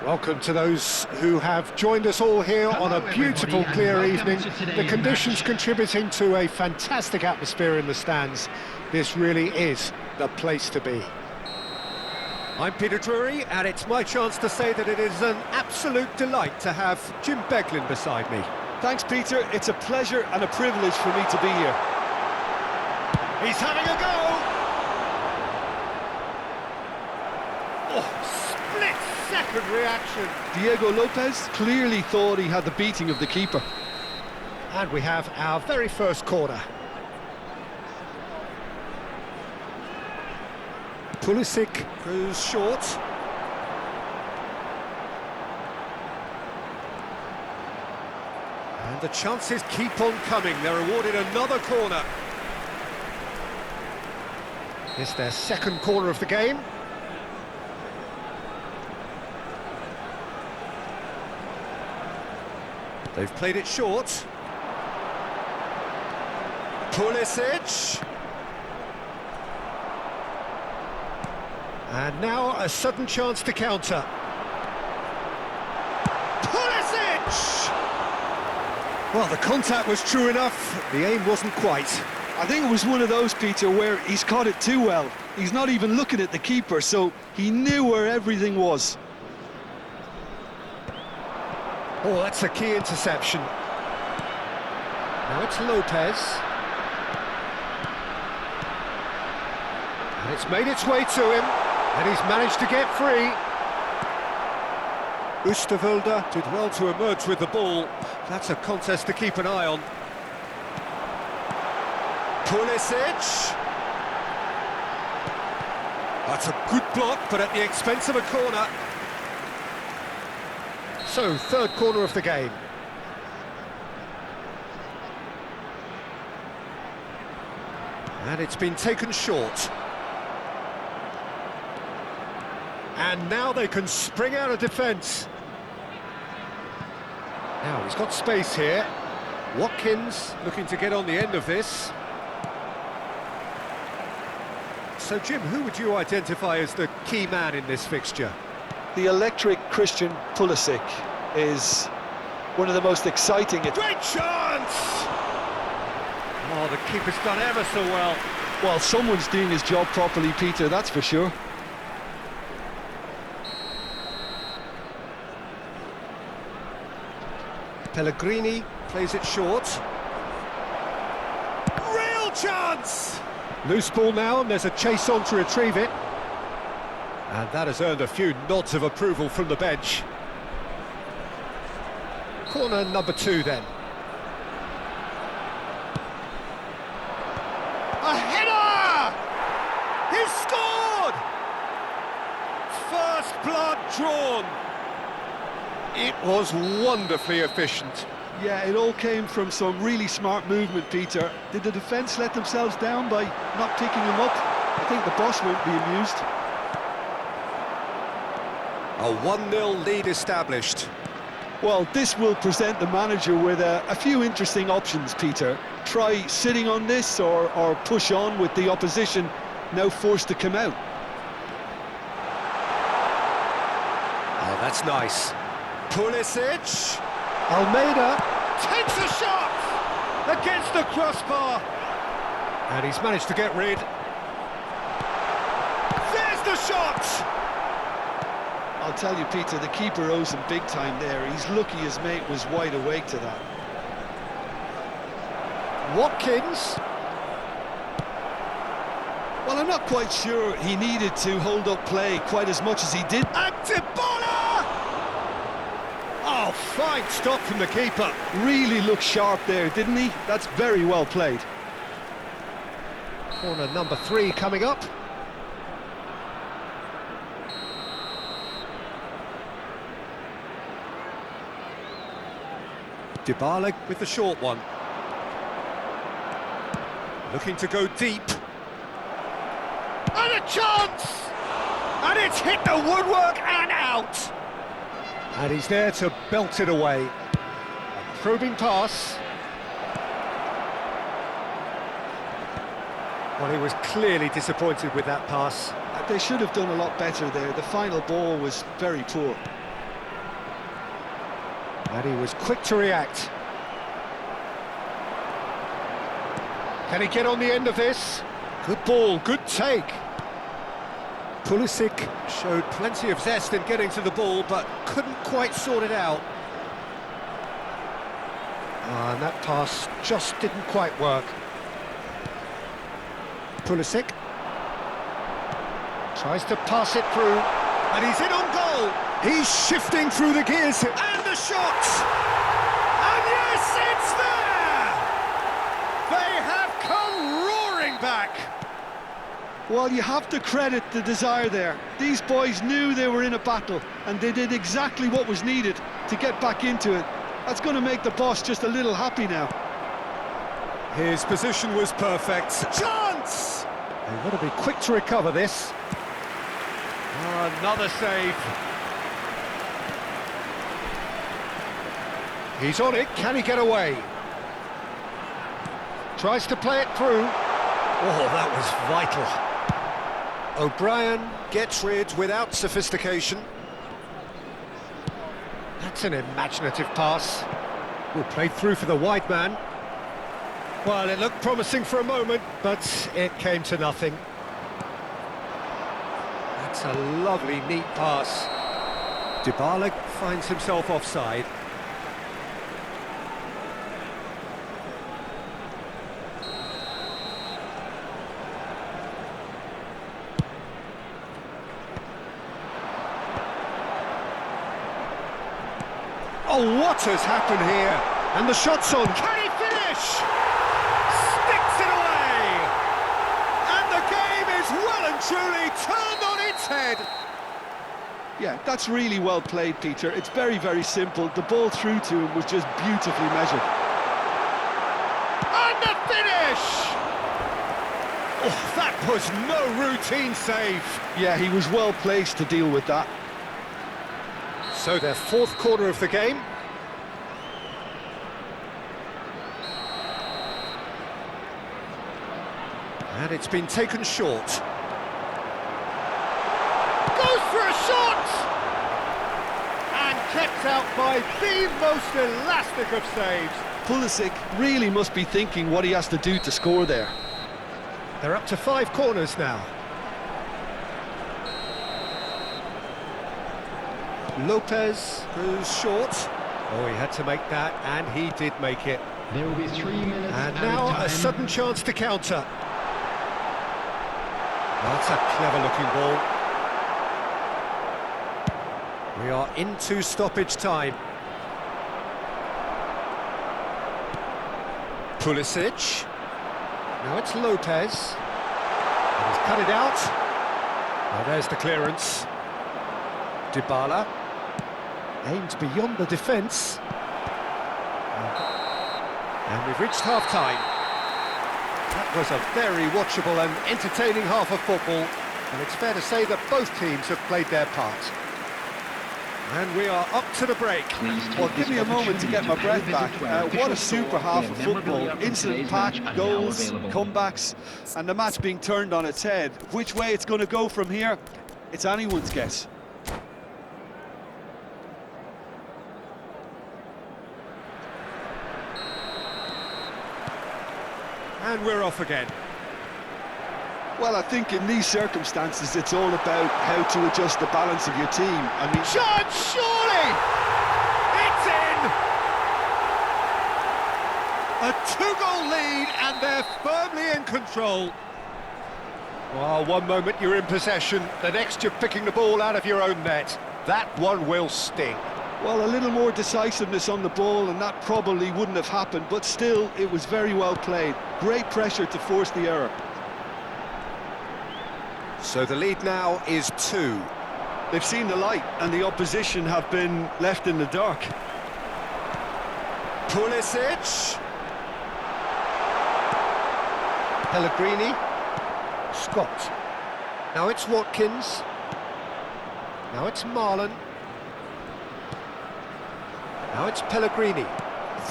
Welcome to those who have joined us all here on a beautiful, clear evening. The conditions contributing to a fantastic atmosphere in the stands. This really is the place to be. I'm Peter Drury, and it's my chance to say that it is an absolute delight to have Jim Beglin beside me. Thanks, Peter. It's a pleasure and a privilege for me to be here. He's having a go! Split-second reaction. Diego Lopez clearly thought he had the beating of the keeper. And we have our very first corner. Pulisic goes short. And the chances keep on coming. They're awarded another corner. It's their second corner of the game. They've played it short. Pulisic. And now a sudden chance to counter. Pulisic! Well, the contact was true enough. The aim wasn't quite. I think it was one of those, Peter, where he's caught it too well. He's not even looking at the keeper, so he knew where everything was. Oh, that's a key interception. Now it's Lopez. And it's made its way to him. And he's managed to get free. Oosterwolde did well to emerge with the ball. That's a contest to keep an eye on. Pulisic. That's a good block, but at the expense of a corner. So, third corner of the game. And it's been taken short. And now they can spring out of defence. Now, he's got space here. Watkins looking to get on the end of this. So, Jim, who would you identify as the key man in this fixture? The electric Christian Pulisic is one of the most exciting... Great chance! Oh, the keeper's done ever so well. Well, someone's doing his job properly, Peter, that's for sure. Pellegrini plays it short. Real chance! Loose ball now, and there's a chase on to retrieve it. And that has earned a few nods of approval from the bench. Corner number 2 then. A header! He's scored! First blood drawn. It was wonderfully efficient. Yeah, it all came from some really smart movement, Peter. Did the defence let themselves down by not picking him up? I think the boss won't be amused. A 1-0 lead established. Well, this will present the manager with a few interesting options, Peter. Try sitting on this or push on with the opposition now forced to come out. Oh, that's nice. Pulisic. Almeida takes a shot against the crossbar. And he's managed to get rid. There's the shot! I'll tell you, Peter, the keeper owes him big time there. He's lucky his mate was wide awake to that. Watkins. Well, I'm not quite sure he needed to hold up play quite as much as he did. And Dybala! Oh, fine stop from the keeper. Really looked sharp there, didn't he? That's very well played. Corner number 3 coming up. Dybala with the short one. Looking to go deep. And a chance! And it's hit the woodwork and out! And he's there to belt it away. A probing pass. Well, he was clearly disappointed with that pass. They should have done a lot better there. The final ball was very poor. And he was quick to react. Can he get on the end of this? Good ball, good take. Pulisic showed plenty of zest in getting to the ball, but couldn't quite sort it out. And that pass just didn't quite work. Pulisic tries to pass it through, and he's in on goal. He's shifting through the gears, and the shot! And yes, it's there! They have come roaring back! Well, you have to credit the desire there. These boys knew they were in a battle, and they did exactly what was needed to get back into it. That's going to make the boss just a little happy now. His position was perfect. Chance! They've got to be quick to recover this. Another save. He's on it. Can he get away? Tries to play it through. Oh, that was vital. O'Brien gets rid without sophistication. That's an imaginative pass. Well, played through for the wide man. Well, it looked promising for a moment, but it came to nothing. That's a lovely, neat pass. Dybala finds himself offside. Oh, what has happened here? And the shot's on. Can he finish? Sticks it away! And the game is well and truly turned on its head. Yeah, that's really well played, Peter. It's very, very simple. The ball through to him was just beautifully measured. And the finish! Oh, that was no routine save. Yeah, he was well placed to deal with that. So their fourth corner of the game. And it's been taken short. Goes for a shot! And kept out by the most elastic of saves. Pulisic really must be thinking what he has to do to score there. They're up to 5 corners now. Lopez goes short. Oh, he had to make that, and he did make it. There will be 3 minutes. And now a sudden chance to counter. That's a clever-looking ball. We are into stoppage time. Pulisic. Now it's Lopez. And he's cut it out. Now there's the clearance. Dybala. Aimed beyond the defence. And we've reached half-time. That was a very watchable and entertaining half of football, and it's fair to say that both teams have played their part. And we are up to the break. Well, give me a moment to get my breath back. What a super half of football. Incident-packed, goals, comebacks, and the match being turned on its head. Which way it's going to go from here, it's anyone's guess. And we're off again. Well, I think in these circumstances, it's all about how to adjust the balance of your team. I mean, Chance, surely! It's in! A 2-goal lead, and they're firmly in control. Well, one moment you're in possession, the next you're picking the ball out of your own net. That one will sting. well, a little more decisiveness on the ball, and that probably wouldn't have happened, but still, it was very well played. Great pressure to force the error. So the lead now is 2. They've seen the light, and the opposition have been left in the dark. Pulisic. Pellegrini. Scott. Now it's Watkins. Now it's Marlon. Now it's Pellegrini.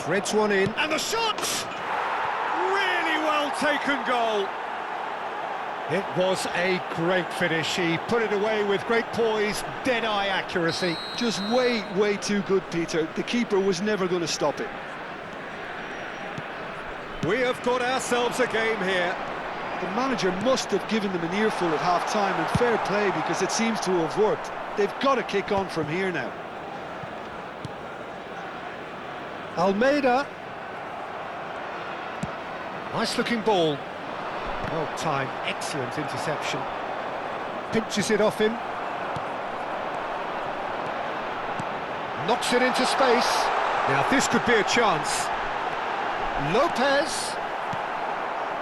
Threads one in. And the shot! Really well taken goal. It was a great finish. He put it away with great poise, dead-eye accuracy. Just way too good, Peter. The keeper was never going to stop it. We have got ourselves a game here. The manager must have given them an earful at half-time, and fair play, because it seems to have worked. They've got to kick on from here now. Almeida. Nice-looking ball. Well timed, excellent interception. Pinches it off him. Knocks it into space. Now this could be a chance. Lopez.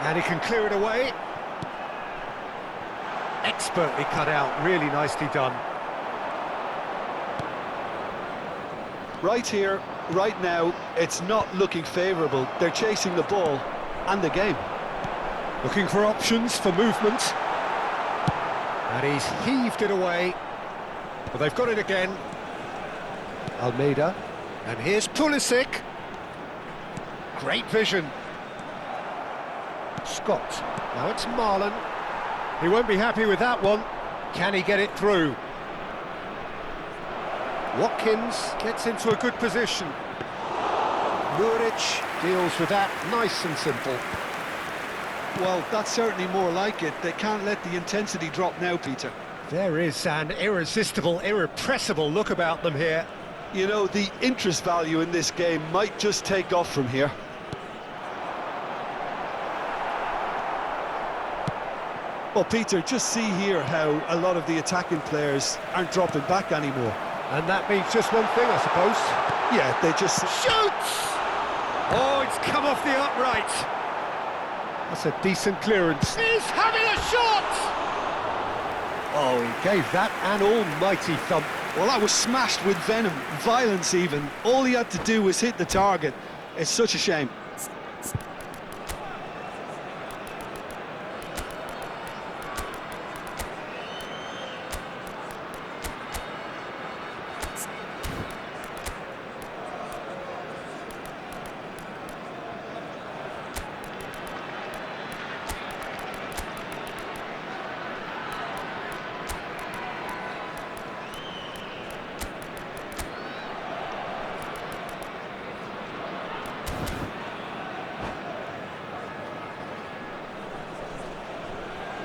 And he can clear it away. Expertly cut out, really nicely done. Right here, right now, it's not looking favourable. They're chasing the ball and the game. Looking for options for movement. And he's heaved it away. But they've got it again. Almeida. And here's Pulisic. Great vision. Scott. Now it's Marlon. He won't be happy with that one. Can he get it through? Watkins gets into a good position. Muric deals with that nice and simple. Well, that's certainly more like it. They can't let the intensity drop now, Peter. There is an irresistible, irrepressible look about them here. You know, the interest value in this game might just take off from here. Well, Peter, just see here how a lot of the attacking players aren't dropping back anymore. And that means just one thing, I suppose. Yeah, they just... Shoots! Oh, it's come off the upright. That's a decent clearance. He's having a shot! Oh, he gave that an almighty thump. Well, that was smashed with venom, violence even. All he had to do was hit the target. It's such a shame.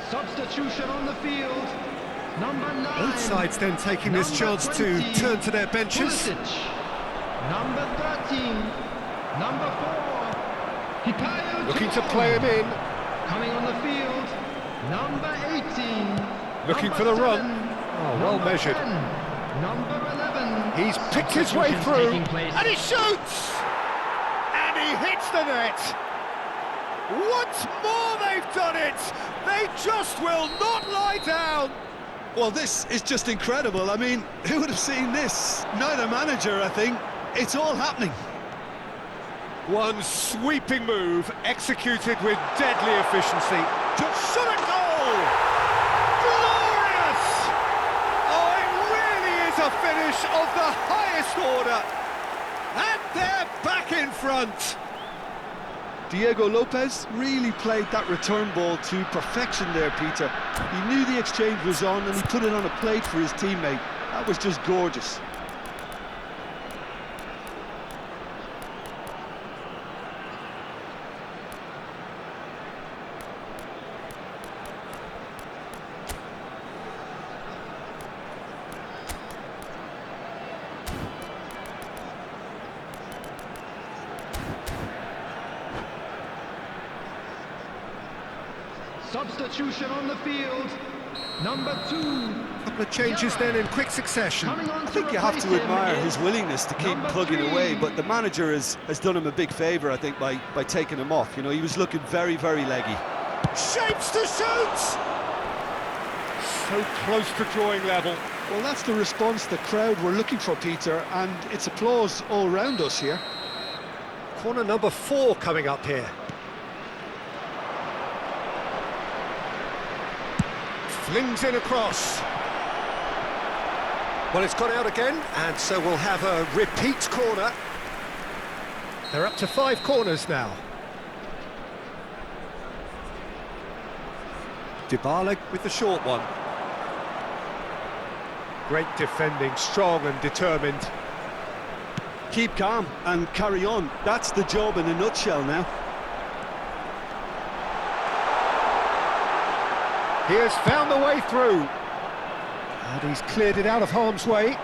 Substitution on the field. Number 9. Both sides then taking this chance to turn to their benches. Pulisic. Number 13. Number 4. Hikayo Looking to play him in. Coming on the field. Number 18. Looking Number for the 7. run. Oh, well Number measured. 10. Number 11. He's picked his way Substitutions through. taking place. And he shoots! And he hits the net. Once more they've done it! They just will not lie down! Well, this is just incredible. I mean, who would have seen this? Neither manager, I think. It's all happening. One sweeping move, executed with deadly efficiency. Just shot a goal! Glorious! Oh, it really is a finish of the highest order. And they're back in front. Diego Lopez really played that return ball to perfection there, Peter. He knew the exchange was on and he put it on a plate for his teammate. That was just gorgeous. Substitution on the field. Number 2. Couple of changes then in quick succession. I think you have to admire his willingness to keep plugging away, but the manager has done him a big favour, I think, by taking him off. You know, he was looking very leggy. Shapes to shoot! So close to drawing level. Well, that's the response the crowd were looking for, Peter, and it's applause all round us here. Corner number 4 coming up here. Flings in across. Well, it's gone out again, and so we'll have a repeat corner. They're up to 5 corners now. Dybala with the short one. Great defending, strong and determined. Keep calm and carry on. That's the job in a nutshell now. He has found the way through. And he's cleared it out of harm's way.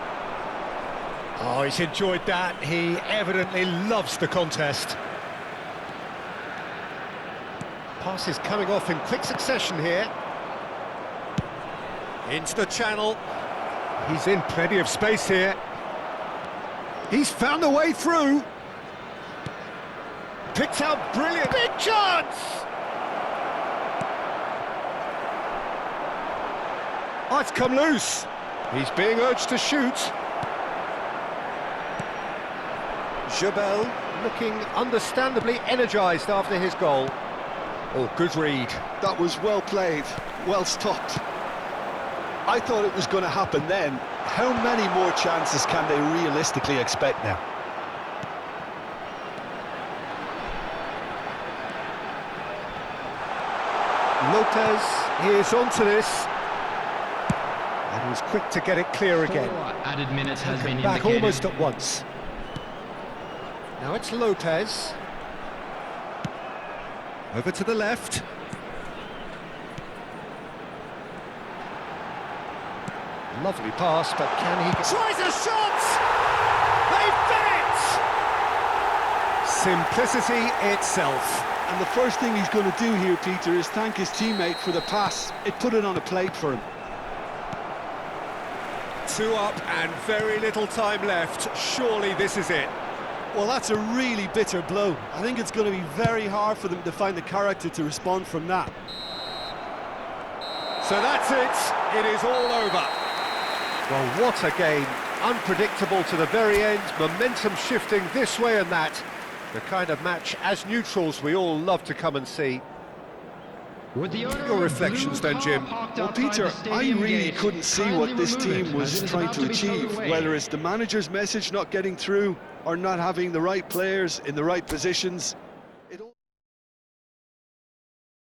Oh, he's enjoyed that. He evidently loves the contest. Passes coming off in quick succession here. Into the channel. He's in plenty of space here. He's found the way through. Picks out brilliant. Big chance! Oh, it's come loose. He's being urged to shoot. Jabel looking understandably energised after his goal. Oh, good read. That was well played, well stopped. I thought it was going to happen then. How many more chances can they realistically expect now? Lopez, he is onto this. And he's quick to get it clear again. 4 added minutes has been Back indicated. almost at once. Now it's Lopez. Over to the left. Lovely pass, but can he... Tries a shot! They've done it! Simplicity itself. And the first thing he's going to do here, Peter, is thank his teammate for the pass. It put it on a plate for him. 2 up and very little time left. Surely this is it. Well, that's a really bitter blow. I think it's going to be very hard for them to find the character to respond from that. So that's it. It is all over. Well, what a game. Unpredictable to the very end, momentum shifting this way and that. The kind of match, as neutrals, we all love to come and see. With the owner Your of reflections blue then, car Jim? parked Well, outside Peter, the I stadium really gate, couldn't see kindly what this remove it, team was as it is trying about to be towed achieve, away. whether it's the manager's message not getting through or not having the right players in the right positions.